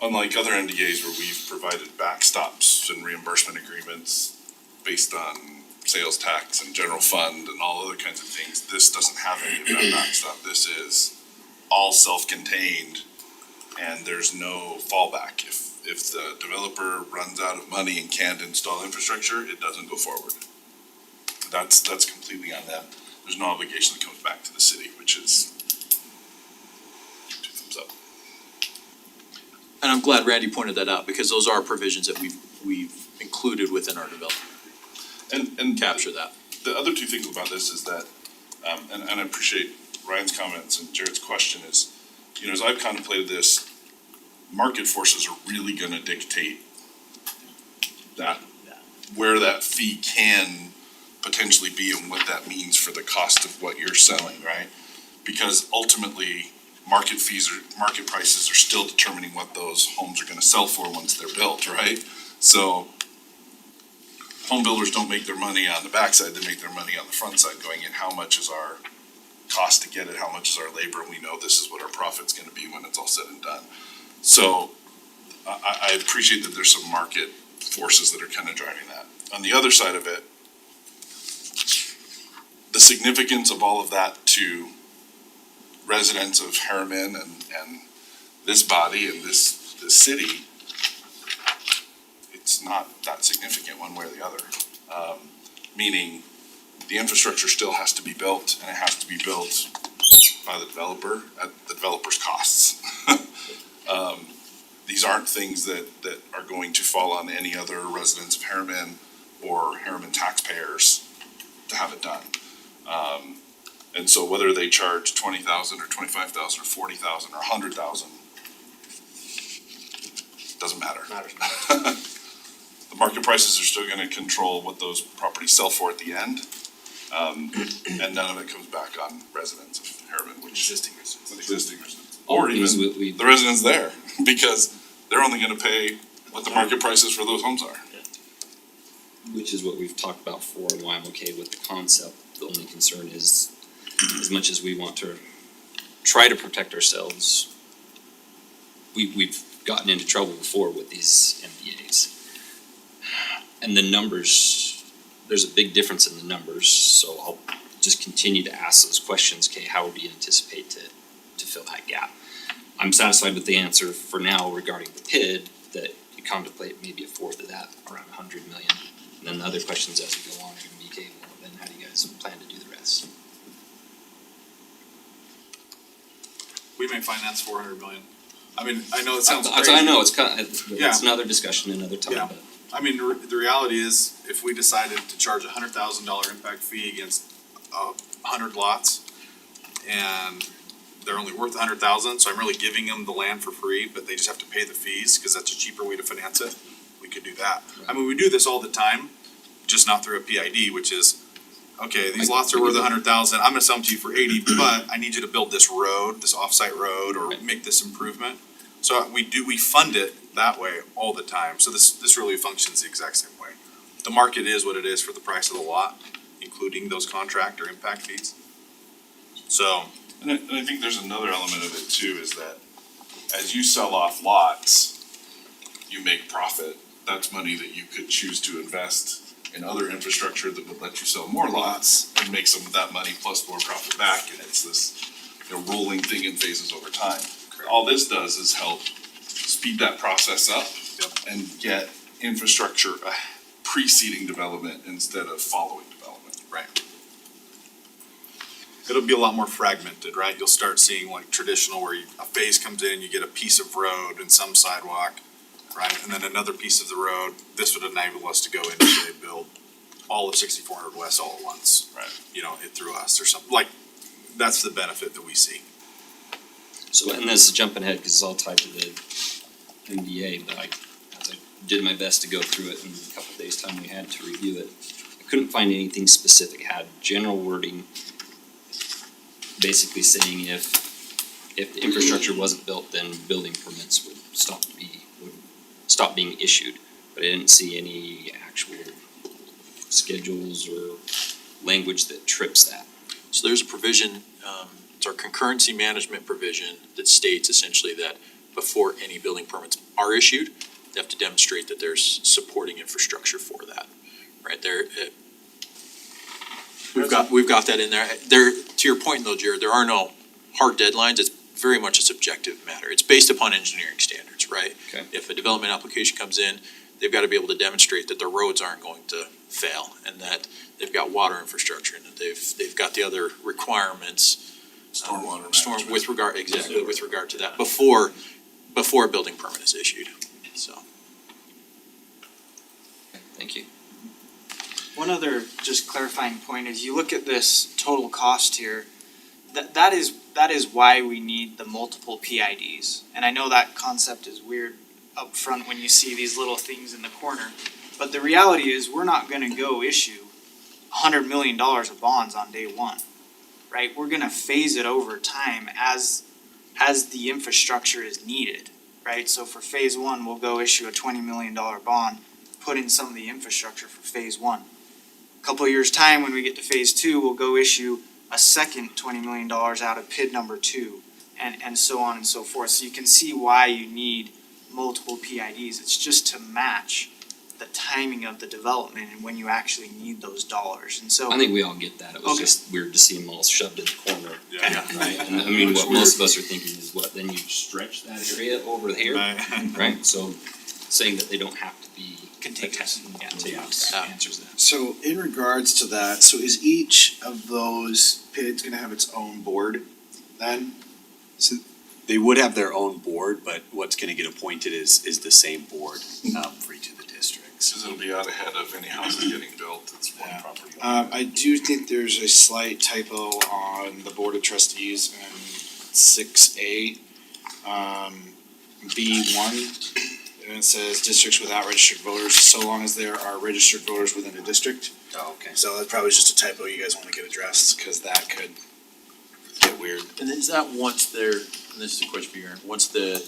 unlike other NDAs where we've provided backstops and reimbursement agreements based on sales tax and general fund and all other kinds of things, this doesn't have any of that backstop. This is all self-contained and there's no fallback. If the developer runs out of money and can't install infrastructure, it doesn't go forward. That's completely on them. There's no obligation that comes back to the city, which is 2 thumbs up. And I'm glad Randy pointed that out, because those are provisions that we've included within our development. And Capture that. the other 2 things about this is that, and I appreciate Ryan's comments and Jared's question is, as I've contemplated this, market forces are really gonna dictate that, where that fee can potentially be and what that means for the cost of what you're selling, right? Because ultimately, market prices are still determining what those homes are gonna sell for once they're built, right? So home builders don't make their money on the backside, they make their money on the front side, going in, how much is our cost to get it, how much is our labor, and we know this is what our profit's gonna be when it's all said and done. So I appreciate that there's some market forces that are kind of driving that. On the other side of it, the significance of all of that to residents of Harriman and this body and this city, it's not that significant one way or the other. Meaning, the infrastructure still has to be built, and it has to be built by the developer at the developer's costs. These aren't things that are going to fall on any other residents of Harriman or Harriman taxpayers to have it done. And so whether they charge 20,000 or 25,000 or 40,000 or 100,000, doesn't matter. The market prices are still gonna control what those properties sell for at the end. And none of it comes back on residents of Harriman, which. Existing residents. Or even the residents there, because they're only gonna pay what the market prices for those homes are. Which is what we've talked about before, and why I'm okay with the concept. The only concern is, as much as we want to try to protect ourselves, we've gotten into trouble before with these MDAs. And the numbers, there's a big difference in the numbers, so I'll just continue to ask those questions. Okay, how do you anticipate to fill that gap? I'm satisfied with the answer for now regarding the PID, that you contemplate maybe a fourth of that, around 100 million. And then the other questions as we go on are gonna be, okay, well, then how do you guys plan to do the rest? We may finance 400 million. I mean, I know it sounds crazy. I know, it's kind of, Yeah. it's another discussion another time, Yeah. but I mean, the reality is, if we decided to charge $100,000 impact fee against 100 lots, and they're only worth 100,000, so I'm really giving them the land for free, but they just have to pay the fees, cause that's a cheaper way to finance it, we could do that. I mean, we do this all the time, just not through a PID, which is, okay, these lots are worth 100,000, I'm gonna sell them to you for 80, but I need you to build this road, this offsite road, or make this improvement. So we fund it that way all the time, so this really functions the exact same way. The market is what it is for the price of the lot, including those contract or impact fees. So, And I think there's another element of it too, is that as you sell off lots, you make profit. That's money that you could choose to invest in other infrastructure that would let you sell more lots and make some of that money plus more profit back, and it's this, rolling thing in phases over time. All this does is help speed that process up and get infrastructure preceding development instead of following development. right. It'll be a lot more fragmented, right? You'll start seeing like traditional where a phase comes in, you get a piece of road and some sidewalk, right? And then another piece of the road, this would enable us to go in and say build all of 6400 West all at once. Right. It through us or something, like, that's the benefit that we see. So, and this is jumping ahead because it's all tied to the MDA, but as I did my best to go through it in a couple of days' time we had to review it, I couldn't find anything specific. It had general wording, basically saying if the infrastructure wasn't built, then building permits would stop being issued. But I didn't see any actual schedules or language that trips that. So there's a provision, it's our concurrency management provision that states essentially that before any building permits are issued, they have to demonstrate that there's supporting infrastructure for that, right there. We've got that in there. There, to your point though, Jared, there are no hard deadlines. It's very much a subjective matter. It's based upon engineering standards, right? Okay. If a development application comes in, they've got to be able to demonstrate that their roads aren't going to fail and that they've got water infrastructure and that they've got the other requirements. Stormwater management. With regard to that, before a building permit is issued, so. Thank you. One other just clarifying point is you look at this total cost here, that is why we need the multiple PIDs. And I know that concept is weird up front when you see these little things in the corner, but the reality is we're not gonna go issue $100 million of bonds on day one, right? We're gonna phase it over time as the infrastructure is needed, right? So for phase one, we'll go issue a $20 million bond, put in some of the infrastructure for phase one. Couple of years' time, when we get to phase two, we'll go issue a second $20 million out of PID number 2, and so on and so forth. So you can see why you need multiple PIDs. It's just to match the timing of the development and when you actually need those dollars. And so I think we all get that. It was Okay. just weird to see them all shoved in the corner. Yeah. Right? And I mean, what most of us are thinking is then you stretch that area over here, right? So saying that they don't have to be contiguous. contiguous answers that. So in regards to that, so is each of those PIDs gonna have its own board then? They would have their own board, but what's gonna get appointed is the same board, for each of the districts. Cause it'll be out ahead of any houses getting built, it's one Yeah. property. I do think there's a slight typo on the Board of Trustees and 6A, B1. And it says districts without registered voters, so long as there are registered voters within a district. Oh, okay. So that probably is just a typo you guys wanna get addressed, cause that could get weird. And is that once they're, and this is a question for you, Aaron, once the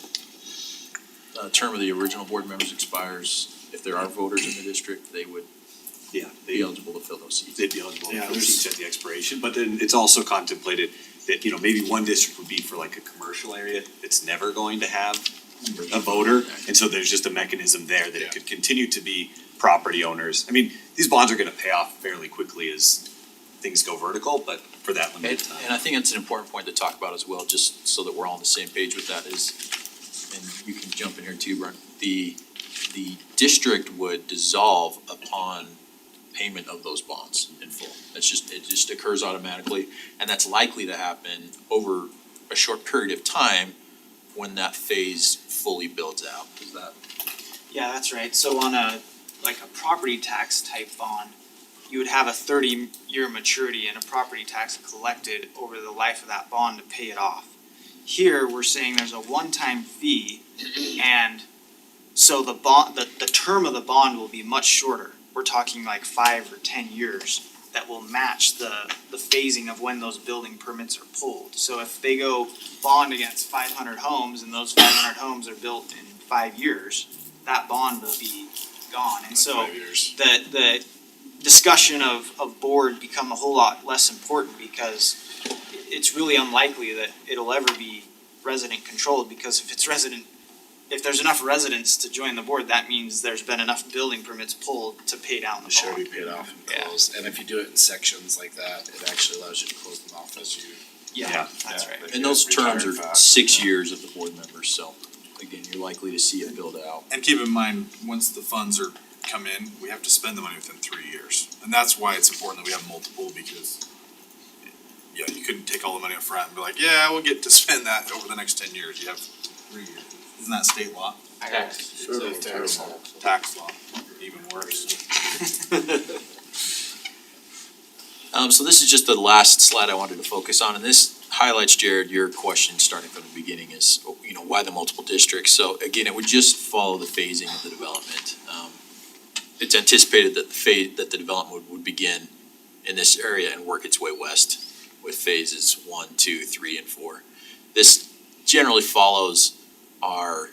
term of the original board members expires, if there are voters in the district, they would Yeah, be eligible to fill those seats? they'd be eligible Yeah, for there's- seats at the expiration, but then it's also contemplated that, maybe one district would be for like a commercial area that's never going to have a voter, and so there's just a mechanism there that it could continue to be property owners. I mean, these bonds are gonna pay off fairly quickly as things go vertical, but for that limited And time. I think that's an important point to talk about as well, just so that we're all on the same page with that is, and you can jump in here too, Brian, the district would dissolve upon payment of those bonds in full. It just occurs automatically, and that's likely to happen over a short period of time when that phase fully builds out. Is that? Yeah, that's right. So on a like a property tax type bond, you would have a 30-year maturity and a property tax collected over the life of that bond to pay it off. Here, we're saying there's a one-time fee, and so the bond, the term of the bond will be much shorter. We're talking like 5 or 10 years that will match the phasing of when those building permits are pulled. So if they go bond against 500 homes and those 500 homes are built in 5 years, that bond will be gone. And so 5 years. the discussion of board become a whole lot less important because it's really unlikely that it'll ever be resident controlled, because if there's enough residents to join the board, that means there's been enough building permits pulled to pay down the It should bond. be paid off and Yeah. closed, and if you do it in sections like that, it actually allows you to close them off as you. Yeah, that's right. And those terms Retire are fast. 6 years of the board members, so again, you're likely to see it build out. And keep in mind, once the funds come in, we have to spend the money within 3 years. And that's why it's important that we have multiple, because yeah, you couldn't take all the money up front and be like, yeah, we'll get to spend that over the next 10 years. You have 3 years. Isn't that state law? Tax law, even worse. So this is just the last slide I wanted to focus on, and this highlights, Jared, your question starting from the beginning is, why the multiple districts? So again, it would just follow the phasing of the development. It's anticipated that the development would begin in this area and work its way west with phases 1, 2, 3, and 4. This generally follows our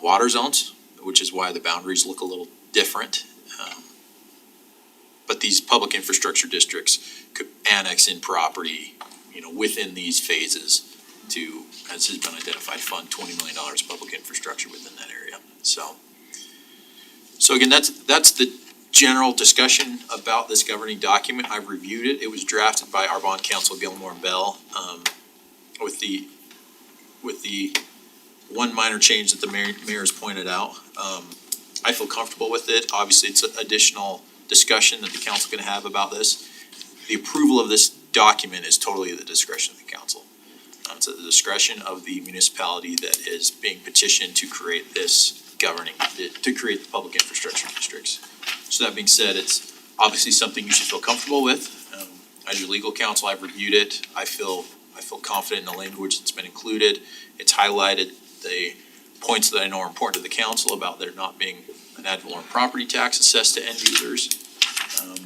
water zones, which is why the boundaries look a little different. But these public infrastructure districts could annex in property, within these phases to, as has been identified, fund $20 million of public infrastructure within that area. So again, that's the general discussion about this governing document. I've reviewed it. It was drafted by our bond counsel, Gilmore and Bell, with the one minor change that the mayor has pointed out. I feel comfortable with it. Obviously, it's additional discussion that the council can have about this. The approval of this document is totally at the discretion of the council. It's at the discretion of the municipality that is being petitioned to create this to create the public infrastructure districts. So that being said, it's obviously something you should feel comfortable with. As your legal counsel, I've reviewed it. I feel confident in the language that's been included. It's highlighted the points that I know are important to the council about there not being an ad valorem property tax assessed to end users. Are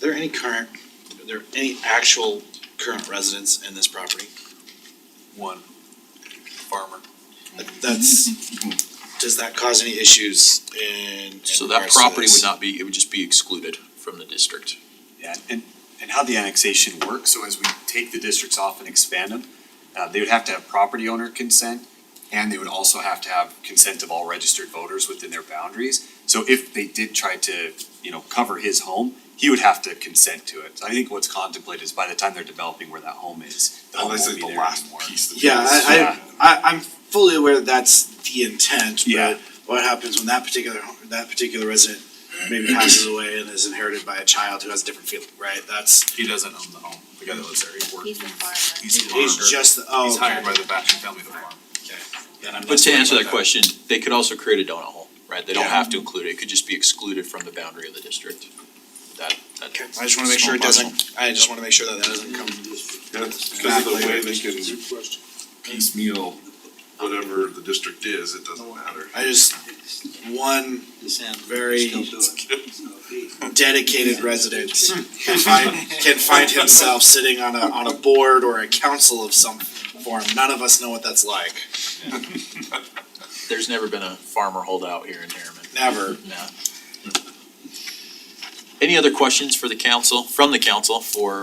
there any actual current residents in this property? One farmer. Does that cause any issues in So that regards to property this? would not be, it would just be excluded from the district. Yeah, and how the annexation works, so as we take the districts off and expand them, they would have to have property owner consent, and they would also have to have consent of all registered voters within their boundaries. So if they did try to, cover his home, he would have to consent to it. So I think what's contemplated is by the time they're developing where that home is, the home Unless won't it's be the there last anymore. piece that. Yeah, I'm fully aware that that's the intent, Yeah. but what happens when that particular resident maybe passes away and is inherited by a child who has a different feeling, right? He doesn't own the home. The guy that lives there, he works. He's the farmer. He's the farmer. He's just, He's okay. hired by the Batson family to farm. Then I'm But less to worried answer about that question, they could also create a donut hole, right? They don't Yeah. have to include it. It could just be excluded from the boundary of the district. Okay, I just wanna make sure it doesn't, I just wanna make sure that doesn't come. That's because of the way they can piecemeal whatever the district is, it doesn't matter. I just, one very dedicated resident can find himself sitting on a board or a council of some form. None of us know what that's like. There's never been a farmer holdout here in Harriman. Never. No. Any other questions for the council, for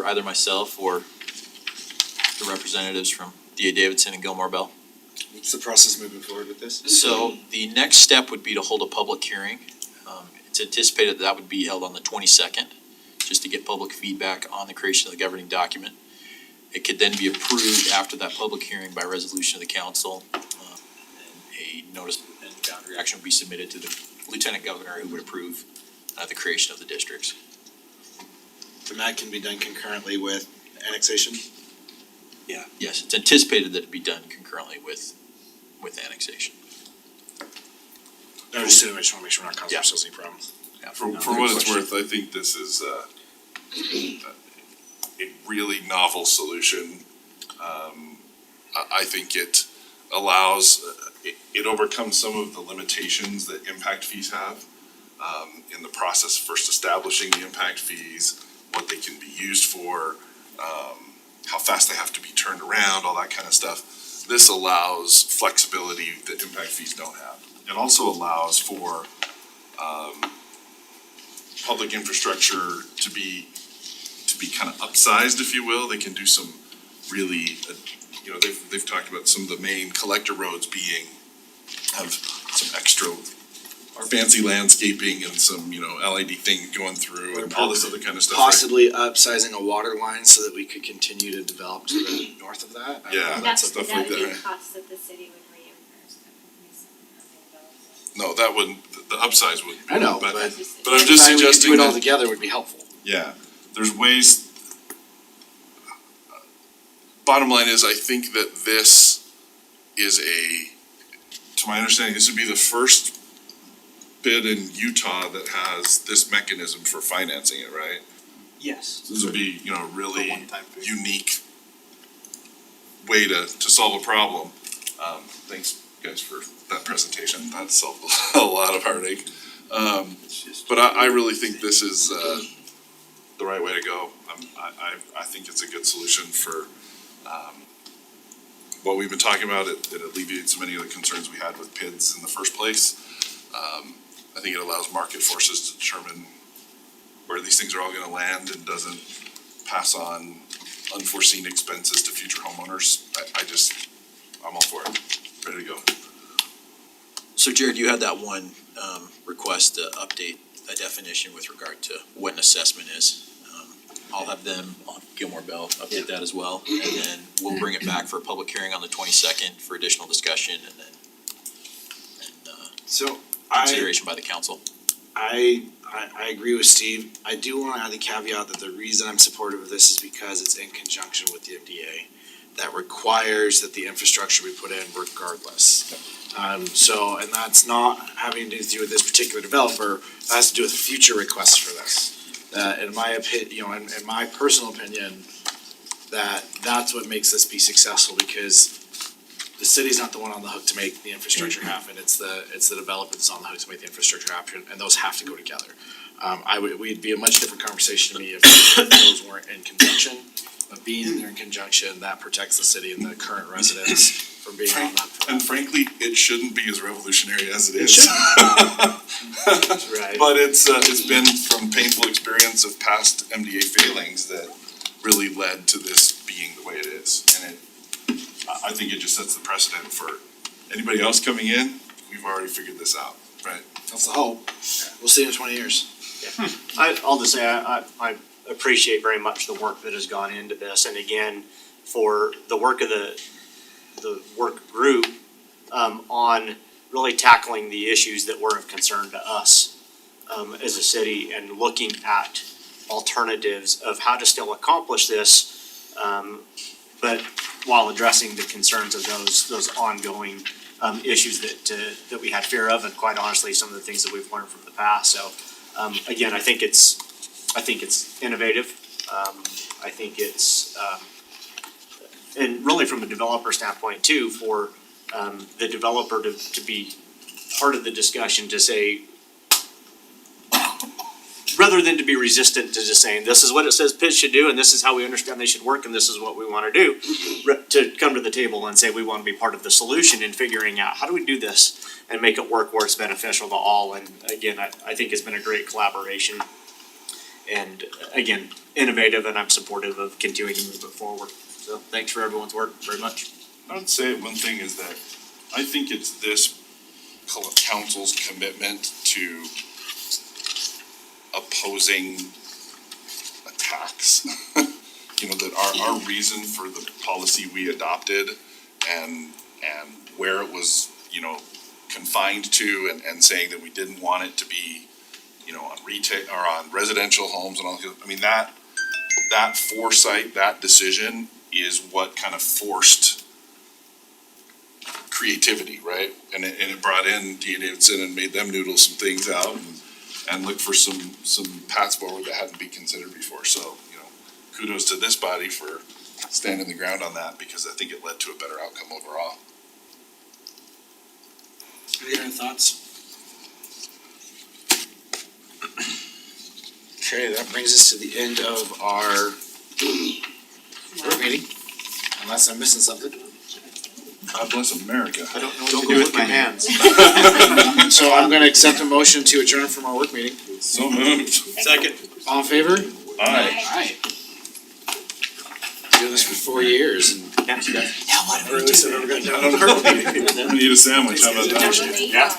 either myself or the representatives from DA Davidson and Gilmore Bell? What's the process moving forward with this? So the next step would be to hold a public hearing. It's anticipated that would be held on the 22nd, just to get public feedback on the creation of the governing document. It could then be approved after that public hearing by resolution of the council. And a notice and boundary action would be submitted to the lieutenant governor, who would approve the creation of the districts. And that can be done concurrently with annexation? Yes, it's anticipated that it'd be done concurrently with annexation. No, just wanna make sure we're not causing ourselves any problems. For what it's worth, I think this is a really novel solution. I think it allows, it overcomes some of the limitations that impact fees have. In the process first establishing the impact fees, what they can be used for, how fast they have to be turned around, all that kind of stuff. This allows flexibility that impact fees don't have. It also allows for public infrastructure to be kind of upsized, if you will. They can do some really, they've talked about some of the main collector roads have some extra fancy landscaping and some, LED thing going through and all this other kind of stuff, right? Possibly upsizing a water line so that we could continue to develop to the north of that. I don't Yeah. know, And that's that's, a- stuff that like would that, be right? costs that the city would reimburse companies when they develop it. No, that wouldn't, the upsize wouldn't be. I know, but but It's just- I'm just If we could suggesting do it all that, together would be helpful. yeah, there's ways. Bottom line is, I think that this is to my understanding, this would be the first bid in Utah that has this mechanism for financing it, right? Yes. This would be, A really one-time fee. unique way to solve a problem. Thanks guys for that presentation, that solved a lot of heartache. But I really think this is, the right way to go. I think it's a good solution for, what we've been talking about. It alleviates many of the concerns we had with PIDs in the first place. I think it allows market forces to determine where these things are all gonna land and doesn't pass on unforeseen expenses to future homeowners. I'm all for it, ready to go. So Jared, you had that one request to update a definition with regard to what an assessment is. I'll have them, Gilmore Bell, update that as well, and then we'll bring it back for a public hearing on the 22nd for additional discussion and then So consideration by the council. I agree with Steve. I do wanna add the caveat that the reason I'm supportive of this is because it's in conjunction with the MDA that requires that the infrastructure be put in regardless. And that's not having to do with this particular developer, that has to do with future requests for this. In my in my personal opinion, that's what makes this be successful, because the city's not the one on the hook to make the infrastructure happen, it's the developer that's on the hook to make the infrastructure happen, and those have to go together. We'd be a much different conversation to me if those weren't in conjunction, but being there in conjunction, that protects the city and the current residents from being on the hook for And that. frankly, it shouldn't be as revolutionary as it It is. shouldn't. Right. But it's been from painful experience of past MDA failings that really led to this being the way it is. And I think it just sets the precedent for anybody else coming in. We've already figured this out, right? That's the hope. We'll see in 20 years. I'll just say, I appreciate very much the work that has gone into this, and again, for the work of the work group, on really tackling the issues that were of concern to us, as a city, and looking at alternatives of how to still accomplish this, but while addressing the concerns of those ongoing, issues that we had fear of, and quite honestly, some of the things that we've learned from the past, so. Again, I think it's innovative, I think it's, and really from a developer standpoint too, for, the developer to be part of the discussion, to say, rather than to be resistant to just saying, this is what it says PIDs should do, and this is how we understand they should work, and this is what we wanna do, to come to the table and say, we wanna be part of the solution in figuring out, how do we do this and make it work where it's beneficial to all, and again, I think it's been a great collaboration. And again, innovative, and I'm supportive of continuing to move it forward, so thanks for everyone's work very much. I would say one thing is that I think it's this council's commitment to opposing attacks. That our reason for the policy we adopted and where it was, confined to and saying that we didn't want it to be, on retail or on residential homes and all, that foresight, that decision is what kind of creativity, right? And it brought in D.A. Davidson and made them noodle some things out and look for some paths forward that hadn't been considered before. So, kudos to this body for standing the ground on that, because I think it led to a better outcome overall. Any other thoughts? Okay, that brings us to the end of our work meeting, unless I'm missing something. God bless America. I don't know what to do with my hands. So I'm gonna accept a motion to adjourn from our work meeting. So moved. Second. All in favor? Aye. Aye. Doing this for 4 years and. Yeah, you guys. Or at least I've never gotten done on our meeting. I'm gonna eat a sandwich, how about that? Number 8. Yeah.